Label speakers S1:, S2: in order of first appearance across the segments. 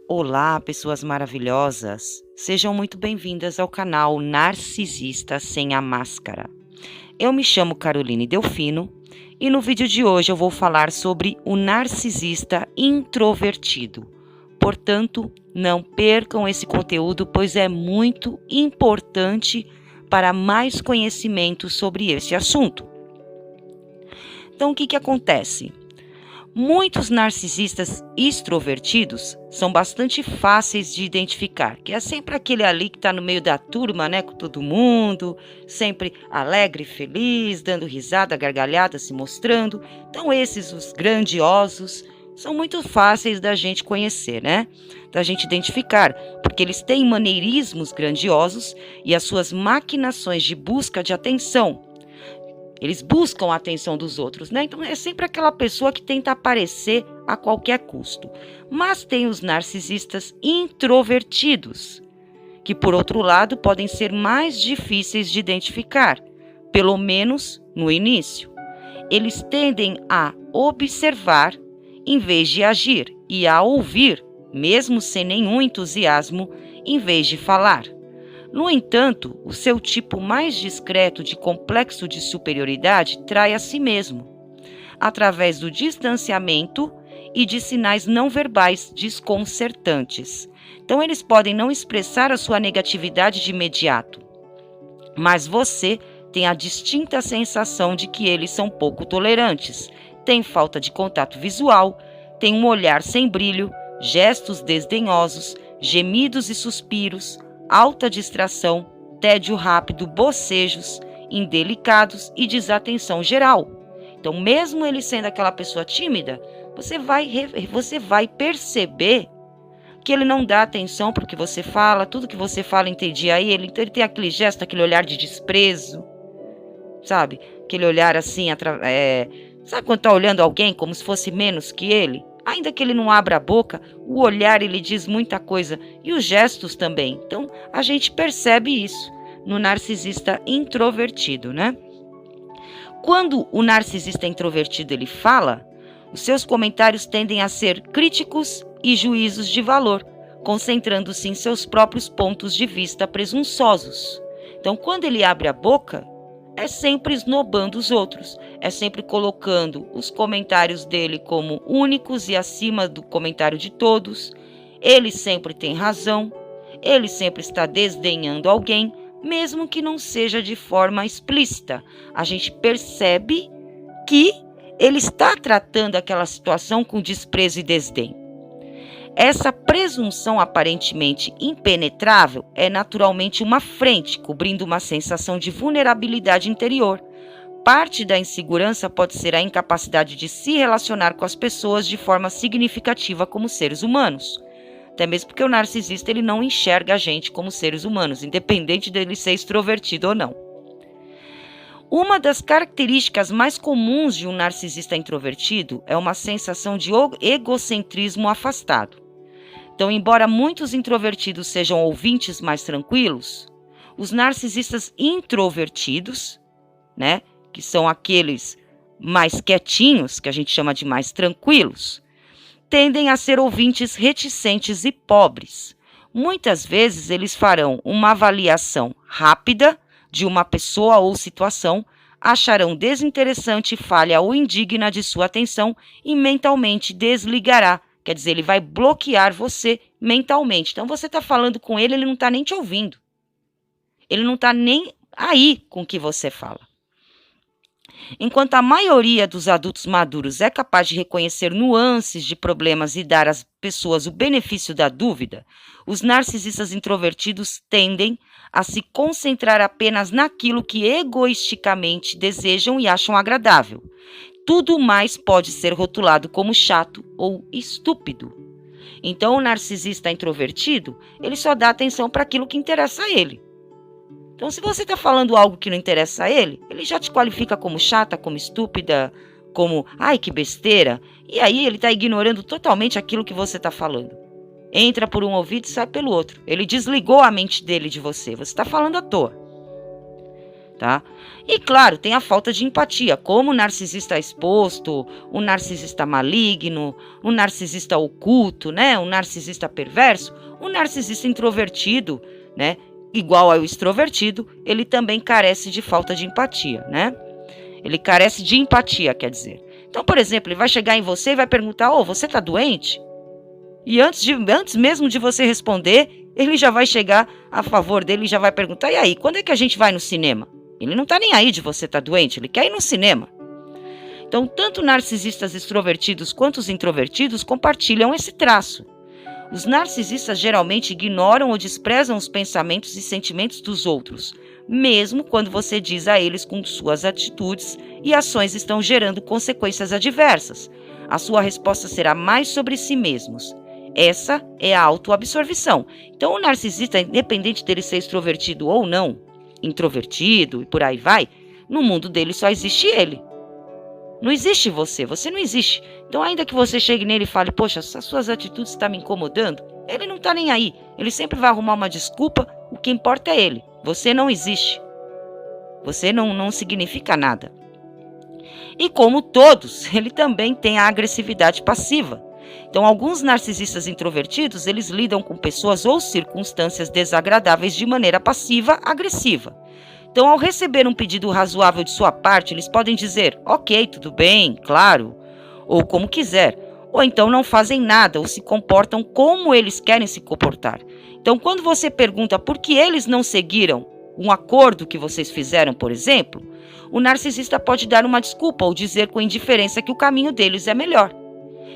S1: Olá, pessoas maravilhosas! Sejam muito bem-vindas ao canal Narcisista Sem a Máscara. Eu me chamo Caroline Delfino e no vídeo de hoje eu vou falar sobre o narcisista introvertido. Portanto, não percam esse conteúdo, pois é muito importante para mais conhecimento sobre esse assunto. Então, o que acontece? Muitos narcisistas extrovertidos são bastante fáceis de identificar, que é sempre aquele ali que está no meio da turma, né, com todo mundo, sempre alegre e feliz, dando risada, gargalhada, se mostrando. Então esses, os grandiosos, são muito fáceis da gente conhecer, né, da gente identificar, porque eles têm maneirismos grandiosos e as suas maquinações de busca de atenção. Eles buscam a atenção dos outros, né? Então é sempre aquela pessoa que tenta aparecer a qualquer custo. Mas tem os narcisistas introvertidos, que por outro lado podem ser mais difíceis de identificar, pelo menos no início. Eles tendem a observar em vez de agir e a ouvir, mesmo sem nenhum entusiasmo, em vez de falar. No entanto, o seu tipo mais discreto de complexo de superioridade trai a si mesmo, através do distanciamento e de sinais não verbais desconcertantes. Então, eles podem não expressar a sua negatividade de imediato, mas você tem a distinta sensação de que eles são pouco tolerantes, têm falta de contato visual, têm um olhar sem brilho, gestos desdenhosos, gemidos e suspiros, alta distração, tédio rápido, bocejos indelicados e desatenção geral. Então, mesmo ele sendo aquela pessoa tímida, você vai perceber que ele não dá atenção para o que você fala, tudo que você fala entendia ele, então ele tem aquele gesto, aquele olhar de desprezo, sabe? Aquele olhar assim, sabe quando está olhando alguém como se fosse menos que ele? Ainda que ele não abra a boca, o olhar ele diz muita coisa e os gestos também. Então, a gente percebe isso no narcisista introvertido, né? Quando o narcisista introvertido ele fala, os seus comentários tendem a ser críticos e juízos de valor, concentrando-se em seus próprios pontos de vista presunçosos. Então, quando ele abre a boca, é sempre esnobando os outros, é sempre colocando os comentários dele como únicos e acima do comentário de todos. Ele sempre tem razão, ele sempre está desdenhando alguém, mesmo que não seja de forma explícita. A gente percebe que ele está tratando aquela situação com desprezo e desdém. Essa presunção aparentemente impenetrável é naturalmente uma frente, cobrindo uma sensação de vulnerabilidade interior. Parte da insegurança pode ser a incapacidade de se relacionar com as pessoas de forma significativa como seres humanos. Até mesmo porque o narcisista ele não enxerga a gente como seres humanos, independente dele ser extrovertido ou não. Uma das características mais comuns de um narcisista introvertido é uma sensação de egocentrismo afastado. Então, embora muitos introvertidos sejam ouvintes mais tranquilos, os narcisistas introvertidos, né, que são aqueles mais quietinhos, que a gente chama de mais tranquilos, tendem a ser ouvintes reticentes e pobres. Muitas vezes eles farão uma avaliação rápida de uma pessoa ou situação, acharão desinteressante, falha ou indigna de sua atenção e mentalmente desligará. Quer dizer, ele vai bloquear você mentalmente. Então, você está falando com ele, ele não está nem te ouvindo. Ele não está nem aí com o que você fala. Enquanto a maioria dos adultos maduros é capaz de reconhecer nuances de problemas e dar às pessoas o benefício da dúvida, os narcisistas introvertidos tendem a se concentrar apenas naquilo que egoisticamente desejam e acham agradável. Tudo mais pode ser rotulado como chato ou estúpido. Então, o narcisista introvertido, ele só dá atenção para aquilo que interessa a ele. Então, se você está falando algo que não interessa a ele, ele já te qualifica como chata, como estúpida, como, ai, que besteira. E aí, ele está ignorando totalmente aquilo que você está falando. Entra por um ouvido e sai pelo outro. Ele desligou a mente dele de você. Você está falando à toa. tá? E claro, tem a falta de empatia, como o narcisista exposto, o narcisista maligno, o narcisista oculto, né? O narcisista perverso, o narcisista introvertido, né? Igual ao extrovertido, ele também carece de falta de empatia, né? Ele carece de empatia, quer dizer. Então, por exemplo, ele vai chegar em você e vai perguntar: "Ô, você tá doente?" E antes mesmo de você responder, ele já vai chegar a favor dele e já vai perguntar: "E aí, quando é que a gente vai no cinema?" Ele não tá nem aí de você tá doente, ele quer ir no cinema. Então, tanto narcisistas extrovertidos quanto os introvertidos compartilham esse traço. Os narcisistas geralmente ignoram ou desprezam os pensamentos e sentimentos dos outros, mesmo quando você diz a eles com suas atitudes e ações estão gerando consequências adversas. A sua resposta será mais sobre si mesmos. Essa é a autoabsorvição. Então, o narcisista, independente dele ser extrovertido ou não, introvertido e por aí vai, no mundo dele só existe ele. Não existe você, você não existe. Então, ainda que você chegue nele e fale: "Poxa, essas suas atitudes estão me incomodando", ele não está nem aí. Ele sempre vai arrumar uma desculpa, o que importa é ele. Você não existe. Você não significa nada. E como todos, ele também tem a agressividade passiva. Então, alguns narcisistas introvertidos, eles lidam com pessoas ou circunstâncias desagradáveis de maneira passiva-agressiva. Então, ao receber um pedido razoável de sua parte, eles podem dizer: "Ok, tudo bem, claro", ou como quiser. Ou então não fazem nada, ou se comportam como eles querem se comportar. Então, quando você pergunta por que eles não seguiram um acordo que vocês fizeram, por exemplo, o narcisista pode dar uma desculpa ou dizer com indiferença que o caminho deles é melhor.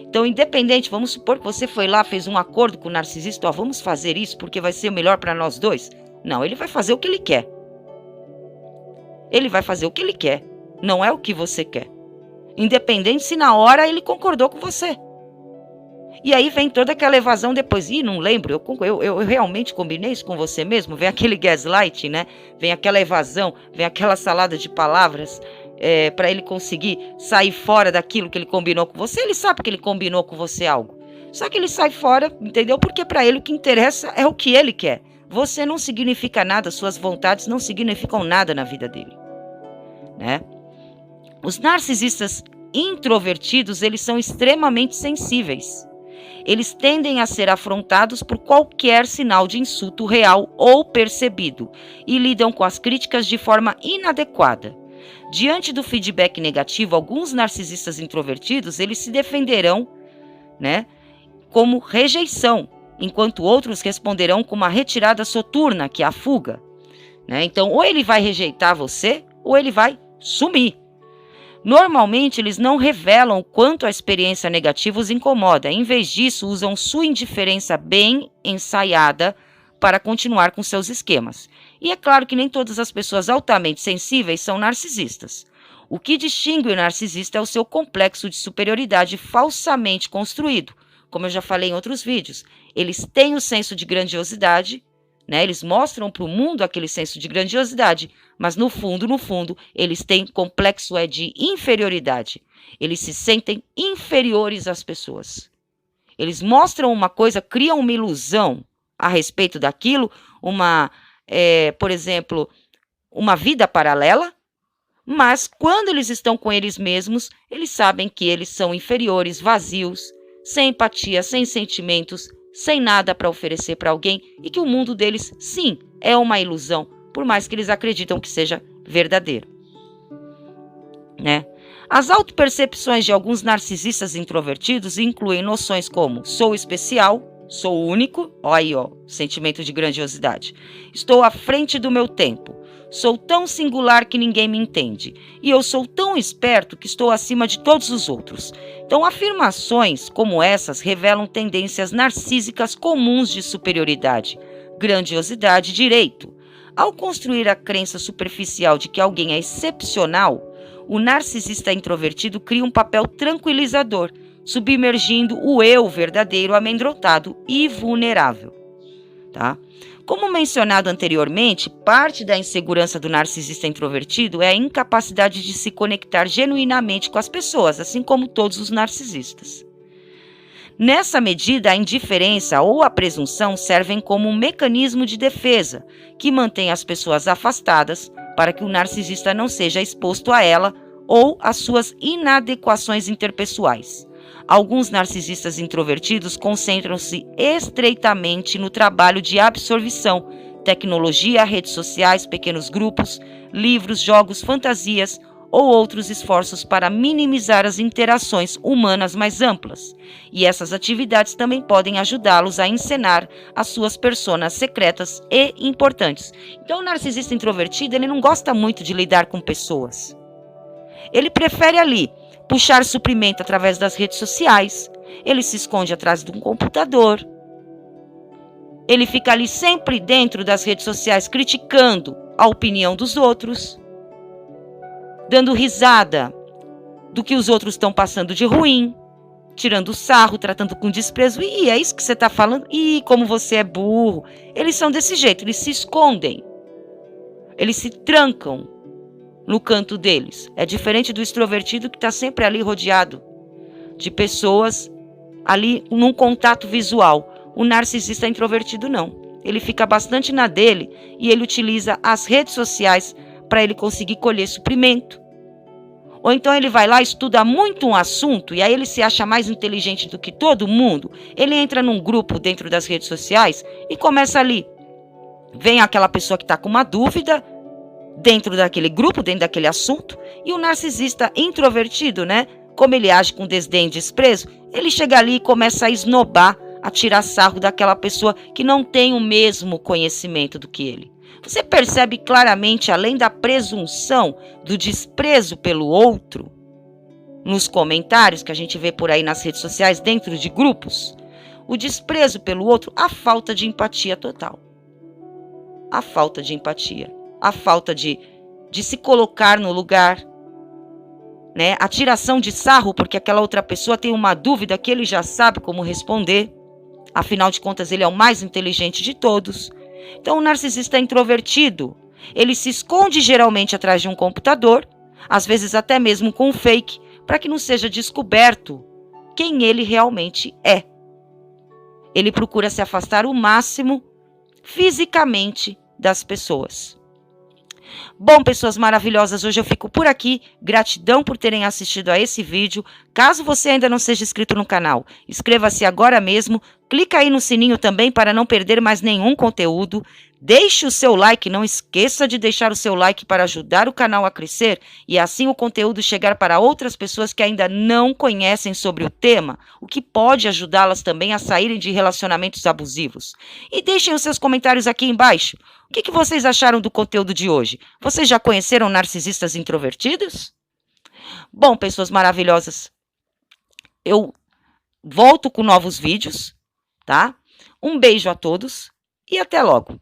S1: Então, independente, vamos supor que você foi lá, fez um acordo com o narcisista: vamos fazer isso porque vai ser melhor para nós dois. Não, ele vai fazer o que ele quer. Ele vai fazer o que ele quer, não é o que você quer. Independente se na hora ele concordou com você. E aí vem toda aquela evasão depois: "Ih, não lembro, eu realmente combinei isso com você mesmo?" Vem aquele gaslight, né? Vem aquela evasão, vem aquela salada de palavras para ele conseguir sair fora daquilo que ele combinou com você. Ele sabe que ele combinou com você algo. Só que ele sai fora, entendeu? Porque para ele o que interessa é o que ele quer. Você não significa nada, suas vontades não significam nada na vida dele, né? Os narcisistas introvertidos, eles são extremamente sensíveis. Eles tendem a ser afrontados por qualquer sinal de insulto real ou percebido e lidam com as críticas de forma inadequada. Diante do feedback negativo, alguns narcisistas introvertidos, eles se defenderão, né, como rejeição, enquanto outros responderão com uma retirada soturna, que é a fuga, né? Então, ou ele vai rejeitar você, ou ele vai sumir. Normalmente, eles não revelam o quanto a experiência negativa os incomoda. Em vez disso, usam sua indiferença bem ensaiada para continuar com seus esquemas. E é claro que nem todas as pessoas altamente sensíveis são narcisistas. O que distingue o narcisista é o seu complexo de superioridade falsamente construído. Como eu já falei em outros vídeos, eles têm o senso de grandiosidade, né? Eles mostram para o mundo aquele senso de grandiosidade, mas no fundo, eles têm complexo de inferioridade. Eles se sentem inferiores às pessoas. Eles mostram uma coisa, criam uma ilusão a respeito daquilo, por exemplo, uma vida paralela, mas quando eles estão com eles mesmos, eles sabem que eles são inferiores, vazios, sem empatia, sem sentimentos, sem nada para oferecer para alguém, e que o mundo deles, sim, é uma ilusão, por mais que eles acreditam que seja verdadeiro, né? As autopercepções de alguns narcisistas introvertidos incluem noções como: sou especial, sou único, sentimento de grandiosidade, estou à frente do meu tempo, sou tão singular que ninguém me entende, e eu sou tão esperto que estou acima de todos os outros. Então, afirmações como essas revelam tendências narcísicas comuns de superioridade, grandiosidade e direito. Ao construir a crença superficial de que alguém é excepcional, o narcisista introvertido cria um papel tranquilizador, submergindo o eu verdadeiro, amedrontado e vulnerável, tá? Como mencionado anteriormente, parte da insegurança do narcisista introvertido é a incapacidade de se conectar genuinamente com as pessoas, assim como todos os narcisistas. Nessa medida, a indiferença ou a presunção servem como um mecanismo de defesa que mantém as pessoas afastadas, para que o narcisista não seja exposto a ela ou às suas inadequações interpessoais. Alguns narcisistas introvertidos concentram-se estreitamente no trabalho de absorção, tecnologia, redes sociais, pequenos grupos, livros, jogos, fantasias ou outros esforços para minimizar as interações humanas mais amplas. E essas atividades também podem ajudá-los a encenar as suas personas secretas e importantes. Então, o narcisista introvertido, ele não gosta muito de lidar com pessoas. Ele prefere ali puxar suprimento através das redes sociais, ele se esconde atrás de um computador, ele fica ali sempre dentro das redes sociais criticando a opinião dos outros, dando risada do que os outros estão passando de ruim, tirando sarro, tratando com desprezo. E é isso que você está falando? Ih, como você é burro. Eles são desse jeito, eles se escondem, eles se trancam no canto deles. É diferente do extrovertido que está sempre ali rodeado de pessoas, ali num contato visual. O narcisista introvertido não. Ele fica bastante na dele e ele utiliza as redes sociais para ele conseguir colher suprimento. Ou então ele vai lá, estuda muito um assunto e aí ele se acha mais inteligente do que todo mundo. Ele entra num grupo dentro das redes sociais e começa ali. Vem aquela pessoa que está com uma dúvida dentro daquele grupo, dentro daquele assunto, e o narcisista introvertido, né? Como ele age com desdém e desprezo, ele chega ali e começa a esnobar, a tirar sarro daquela pessoa que não tem o mesmo conhecimento do que ele. Você percebe claramente, além da presunção, do desprezo pelo outro, nos comentários que a gente vê por aí nas redes sociais, dentro de grupos, o desprezo pelo outro, a falta de empatia total. A falta de empatia. A falta de se colocar no lugar, né? A tiração de sarro porque aquela outra pessoa tem uma dúvida que ele já sabe como responder. Afinal de contas, ele é o mais inteligente de todos. Então, o narcisista introvertido, ele se esconde geralmente atrás de um computador, às vezes até mesmo com um fake, para que não seja descoberto quem ele realmente é. Ele procura se afastar o máximo fisicamente das pessoas. Bom, pessoas maravilhosas, hoje eu fico por aqui. Gratidão por terem assistido a esse vídeo. Caso você ainda não seja inscrito no canal, inscreva-se agora mesmo. Clica aí no sininho também para não perder mais nenhum conteúdo. Deixe o seu like, não esqueça de deixar o seu like para ajudar o canal a crescer e assim o conteúdo chegar para outras pessoas que ainda não conhecem sobre o tema, o que pode ajudá-las também a saírem de relacionamentos abusivos. E deixem os seus comentários aqui embaixo. O que vocês acharam do conteúdo de hoje? Vocês já conheceram narcisistas introvertidos? Bom, pessoas maravilhosas, eu volto com novos vídeos, tá? Um beijo a todos e até logo!